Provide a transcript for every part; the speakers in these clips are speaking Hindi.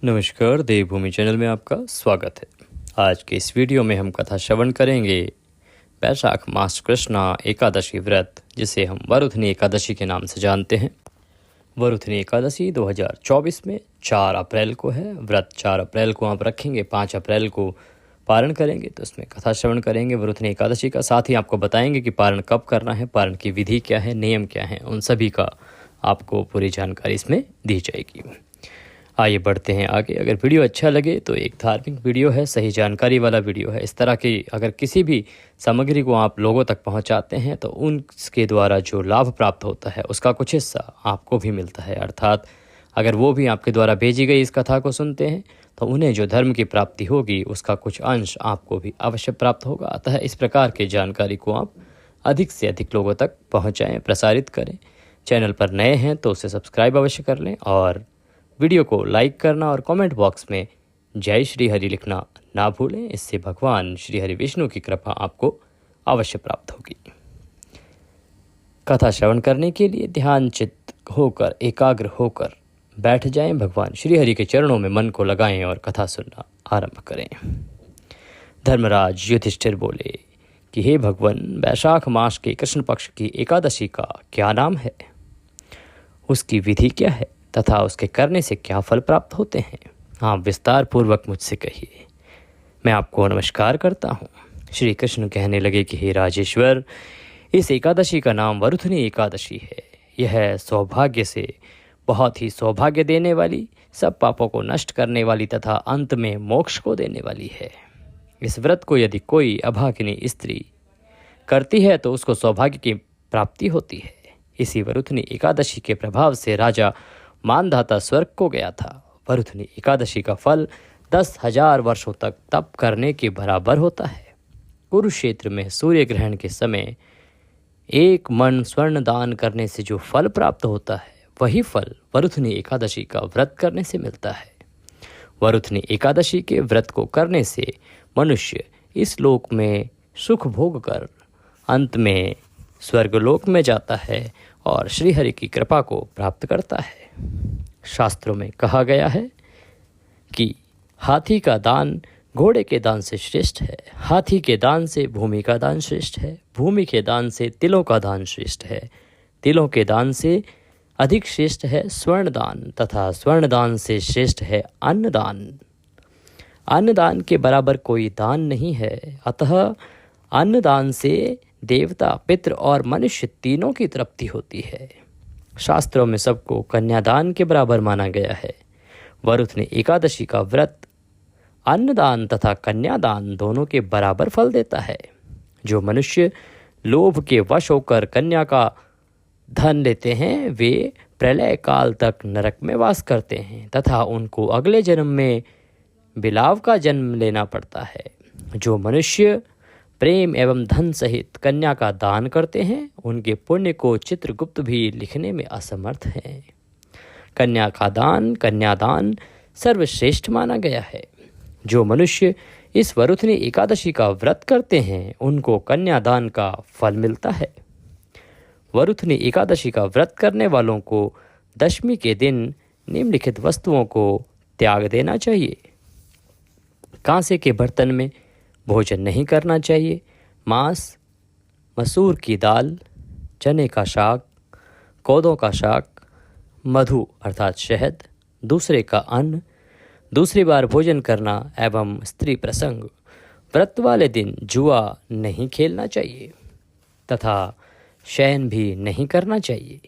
नमस्कार, देवभूमि चैनल में आपका स्वागत है। आज के इस वीडियो में हम कथा श्रवण करेंगे वैशाख मास कृष्णा एकादशी व्रत, जिसे हम वरुथनी एकादशी के नाम से जानते हैं। वरुथनी एकादशी 2024 में 4 अप्रैल को है। व्रत 4 अप्रैल को आप रखेंगे, 5 अप्रैल को पारण करेंगे। तो इसमें कथा श्रवण करेंगे वरुथनी एकादशी का। साथ ही आपको बताएंगे कि पारण कब करना है, पारण की विधि क्या है, नियम क्या है, उन सभी का आपको पूरी जानकारी इसमें दी जाएगी। आइए बढ़ते हैं आगे। अगर वीडियो अच्छा लगे तो एक धार्मिक वीडियो है, सही जानकारी वाला वीडियो है। इस तरह की अगर किसी भी सामग्री को आप लोगों तक पहुंचाते हैं तो उनके द्वारा जो लाभ प्राप्त होता है उसका कुछ हिस्सा आपको भी मिलता है। अर्थात अगर वो भी आपके द्वारा भेजी गई इस कथा को सुनते हैं तो उन्हें जो धर्म की प्राप्ति होगी उसका कुछ अंश आपको भी अवश्य प्राप्त होगा। अतः इस प्रकार की जानकारी को आप अधिक से अधिक लोगों तक पहुँचाएँ, प्रसारित करें। चैनल पर नए हैं तो उसे सब्सक्राइब अवश्य कर लें और वीडियो को लाइक करना और कमेंट बॉक्स में जय श्री हरि लिखना ना भूलें। इससे भगवान श्री हरि विष्णु की कृपा आपको अवश्य प्राप्त होगी। कथा श्रवण करने के लिए ध्यान चित्त होकर, एकाग्र होकर बैठ जाएं। भगवान श्री हरि के चरणों में मन को लगाएं और कथा सुनना आरंभ करें। धर्मराज युधिष्ठिर बोले कि हे भगवान, वैशाख मास के कृष्ण पक्ष की एकादशी का क्या नाम है, उसकी विधि क्या है तथा उसके करने से क्या फल प्राप्त होते हैं, आप विस्तार पूर्वक मुझसे कहिए। मैं आपको नमस्कार करता हूँ। श्री कृष्ण कहने लगे कि हे राजेश्वर, इस एकादशी का नाम वरुथनी एकादशी है। यह सौभाग्य से बहुत ही सौभाग्य देने वाली, सब पापों को नष्ट करने वाली तथा अंत में मोक्ष को देने वाली है। इस व्रत को यदि कोई अभागिनी स्त्री करती है तो उसको सौभाग्य की प्राप्ति होती है। इसी वरुथनी एकादशी के प्रभाव से राजा मानधाता स्वर्ग को गया था। वरुथनी एकादशी का फल 10,000 वर्षों तक तप करने के बराबर होता है। कुरुक्षेत्र में सूर्य ग्रहण के समय 1 मन स्वर्ण दान करने से जो फल प्राप्त होता है, वही फल वरुथनी एकादशी का व्रत करने से मिलता है। वरुथनी एकादशी के व्रत को करने से मनुष्य इस लोक में सुख भोग कर अंत में स्वर्गलोक में जाता है और श्रीहरि की कृपा को प्राप्त करता है। शास्त्रों में कहा गया है कि हाथी का दान घोड़े के दान से श्रेष्ठ है, हाथी के दान से भूमि का दान श्रेष्ठ है, भूमि के दान से तिलों का दान श्रेष्ठ है, तिलों के दान से अधिक श्रेष्ठ है स्वर्ण दान, तथा स्वर्ण दान से श्रेष्ठ है अन्नदान। अन्नदान के बराबर कोई दान नहीं है। अतः अन्नदान से देवता, पितृ और मनुष्य तीनों की तृप्ति होती है। शास्त्रों में सबको कन्यादान के बराबर माना गया है। वरुथनी एकादशी का व्रत अन्नदान तथा कन्यादान दोनों के बराबर फल देता है। जो मनुष्य लोभ के वश होकर कन्या का धन लेते हैं वे प्रलय काल तक नरक में वास करते हैं तथा उनको अगले जन्म में बिलाव का जन्म लेना पड़ता है। जो मनुष्य प्रेम एवं धन सहित कन्या का दान करते हैं उनके पुण्य को चित्रगुप्त भी लिखने में असमर्थ हैं। कन्या का दान, कन्यादान सर्वश्रेष्ठ माना गया है। जो मनुष्य इस वरुथनी एकादशी का व्रत करते हैं उनको कन्यादान का फल मिलता है। वरुथनी एकादशी का व्रत करने वालों को दशमी के दिन निम्नलिखित वस्तुओं को त्याग देना चाहिए। कांसे के बर्तन में भोजन नहीं करना चाहिए। मांस, मसूर की दाल, चने का शाक, कोदों का शाक, मधु अर्थात शहद, दूसरे का अन्न, दूसरी बार भोजन करना एवं स्त्री प्रसंग। व्रत वाले दिन जुआ नहीं खेलना चाहिए तथा शयन भी नहीं करना चाहिए।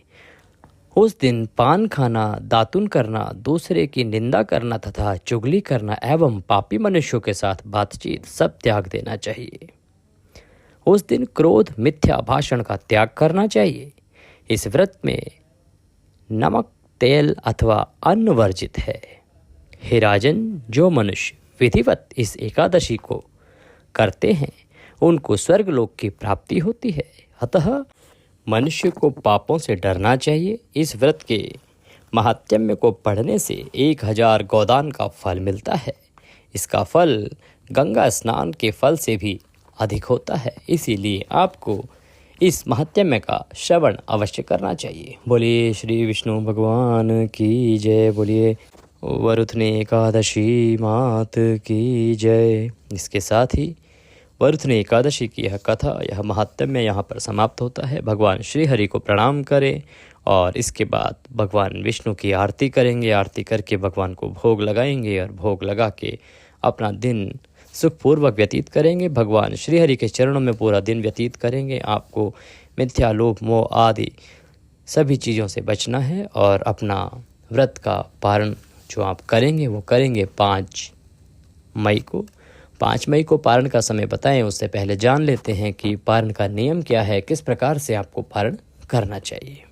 उस दिन पान खाना, दातुन करना, दूसरे की निंदा करना तथा चुगली करना एवं पापी मनुष्यों के साथ बातचीत सब त्याग देना चाहिए। उस दिन क्रोध, मिथ्या भाषण का त्याग करना चाहिए। इस व्रत में नमक, तेल अथवा अन्न वर्जित है। हे राजन, जो मनुष्य विधिवत इस एकादशी को करते हैं उनको स्वर्गलोक की प्राप्ति होती है। अतः मनुष्य को पापों से डरना चाहिए। इस व्रत के महात्म्य को पढ़ने से 1000 गोदान का फल मिलता है। इसका फल गंगा स्नान के फल से भी अधिक होता है। इसीलिए आपको इस महात्म्य का श्रवण अवश्य करना चाहिए। बोलिए श्री विष्णु भगवान की जय। बोलिए वरुथनी एकादशी मात की जय। इसके साथ ही वरुथनी एकादशी की यह कथा, यह महात्म्य यहाँ पर समाप्त होता है। भगवान श्री हरि को प्रणाम करें और इसके बाद भगवान विष्णु की आरती करेंगे। आरती करके भगवान को भोग लगाएंगे और भोग लगा के अपना दिन सुखपूर्वक व्यतीत करेंगे। भगवान श्री हरि के चरणों में पूरा दिन व्यतीत करेंगे। आपको मिथ्या, लोभ, मोह आदि सभी चीज़ों से बचना है और अपना व्रत का पारण जो आप करेंगे वो करेंगे 5 मई को। 5 मई को पारण का समय बताएं, उससे पहले जान लेते हैं कि पारण का नियम क्या है, किस प्रकार से आपको पारण करना चाहिए।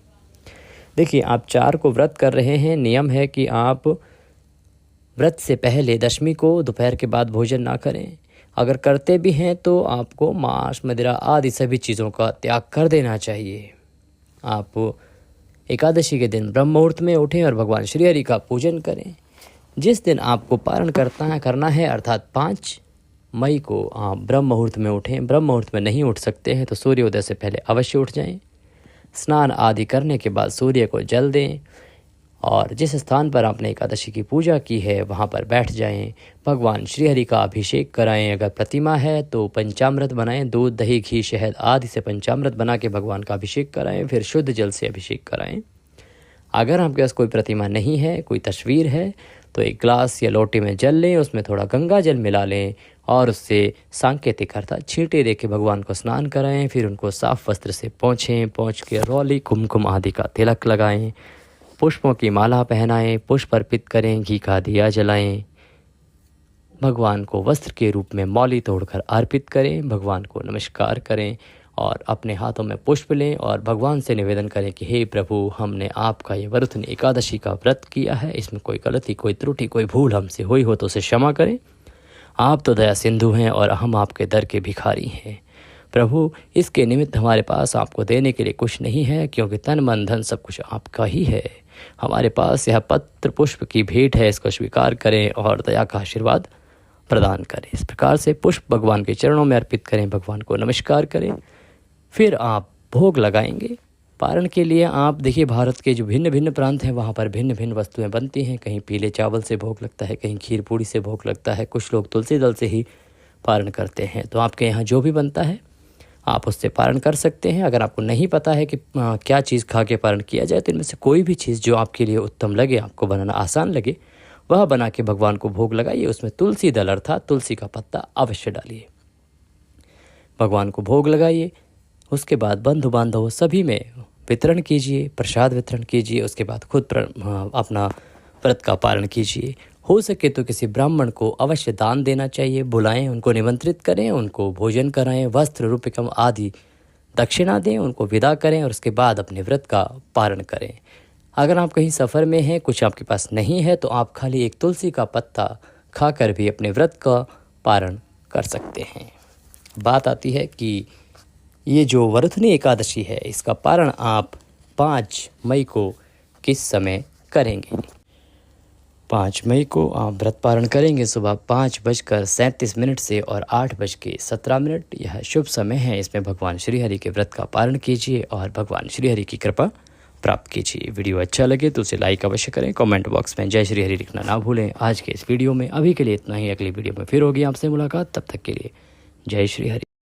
देखिए, आप 4 को व्रत कर रहे हैं। नियम है कि आप व्रत से पहले दशमी को दोपहर के बाद भोजन ना करें। अगर करते भी हैं तो आपको मांस, मदिरा आदि सभी चीज़ों का त्याग कर देना चाहिए। आप एकादशी के दिन ब्रह्म मुहूर्त में उठें और भगवान श्री हरि का पूजन करें। जिस दिन आपको पारण करना है अर्थात 5 मई को आप ब्रह्म मुहूर्त में उठें। ब्रह्म मुहूर्त में नहीं उठ सकते हैं तो सूर्योदय से पहले अवश्य उठ जाएं। स्नान आदि करने के बाद सूर्य को जल दें और जिस स्थान पर आपने एकादशी की पूजा की है वहाँ पर बैठ जाएं। भगवान श्री हरि का अभिषेक कराएं। अगर प्रतिमा है तो पंचामृत बनाएं, दूध, दही, घी, शहद आदि से पंचामृत बना के भगवान का अभिषेक कराएं। फिर शुद्ध जल से अभिषेक कराएं। अगर आपके पास कोई प्रतिमा नहीं है, कोई तस्वीर है, तो एक ग्लास या लोटे में जल लें, उसमें थोड़ा गंगा जल मिला लें और उससे सांकेतिक अर्थात छींटे दे के भगवान को स्नान कराएं। फिर उनको साफ वस्त्र से पोंछ के रौली, कुमकुम आदि का तिलक लगाएं, पुष्पों की माला पहनाएं, पुष्प अर्पित करें, घी का दिया जलाएं, भगवान को वस्त्र के रूप में मौली तोड़कर अर्पित करें, भगवान को नमस्कार करें और अपने हाथों में पुष्प लें और भगवान से निवेदन करें कि हे प्रभु, हमने आपका ये वरुथनी एकादशी का व्रत किया है, इसमें कोई गलती, कोई त्रुटि, कोई भूल हमसे हुई हो तो उसे क्षमा करें। आप तो दया सिंधु हैं और हम आपके दर के भिखारी हैं। प्रभु, इसके निमित्त हमारे पास आपको देने के लिए कुछ नहीं है, क्योंकि तन, मन, धन सब कुछ आपका ही है। हमारे पास यह पत्र पुष्प की भेंट है, इसको स्वीकार करें और दया का आशीर्वाद प्रदान करें। इस प्रकार से पुष्प भगवान के चरणों में अर्पित करें, भगवान को नमस्कार करें, फिर आप भोग लगाएंगे। पारण के लिए आप देखिए, भारत के जो भिन्न भिन्न प्रांत हैं वहाँ पर भिन्न भिन्न वस्तुएं बनती हैं। कहीं पीले चावल से भोग लगता है, कहीं खीर पूड़ी से भोग लगता है, कुछ लोग तुलसी दल से ही पारण करते हैं। तो आपके यहाँ जो भी बनता है आप उससे पारण कर सकते हैं। अगर आपको नहीं पता है कि क्या चीज़ खा के पारण किया जाए, तो इनमें से कोई भी चीज़ जो आपके लिए उत्तम लगे, आपको बनाना आसान लगे, वह बना के भगवान को भोग लगाइए। उसमें तुलसी दल अर्थात तुलसी का पत्ता अवश्य डालिए, भगवान को भोग लगाइए। उसके बाद बंधु बांधव सभी में वितरण कीजिए, प्रसाद वितरण कीजिए। उसके बाद खुद अपना व्रत का पारण कीजिए। हो सके तो किसी ब्राह्मण को अवश्य दान देना चाहिए। बुलाएं, उनको निमंत्रित करें, उनको भोजन कराएं, वस्त्र, रुपयकम आदि दक्षिणा दें, उनको विदा करें और उसके बाद अपने व्रत का पारण करें। अगर आप कहीं सफ़र में हैं, कुछ आपके पास नहीं है, तो आप खाली एक तुलसी का पत्ता खाकर भी अपने व्रत का पारण कर सकते हैं। बात आती है कि ये जो वरुथनी एकादशी है, इसका पारण आप 5 मई को किस समय करेंगे। 5 मई को आप व्रत पारण करेंगे सुबह 5:37 से और 8:17। यह शुभ समय है। इसमें भगवान श्री हरि के व्रत का पारण कीजिए और भगवान श्री हरि की कृपा प्राप्त कीजिए। वीडियो अच्छा लगे तो उसे लाइक अवश्य करें। कमेंट बॉक्स में जय श्री हरि लिखना ना भूलें। आज के इस वीडियो में अभी के लिए इतना ही। अगली वीडियो में फिर होगी आपसे मुलाकात। तब तक के लिए जय श्री हरि।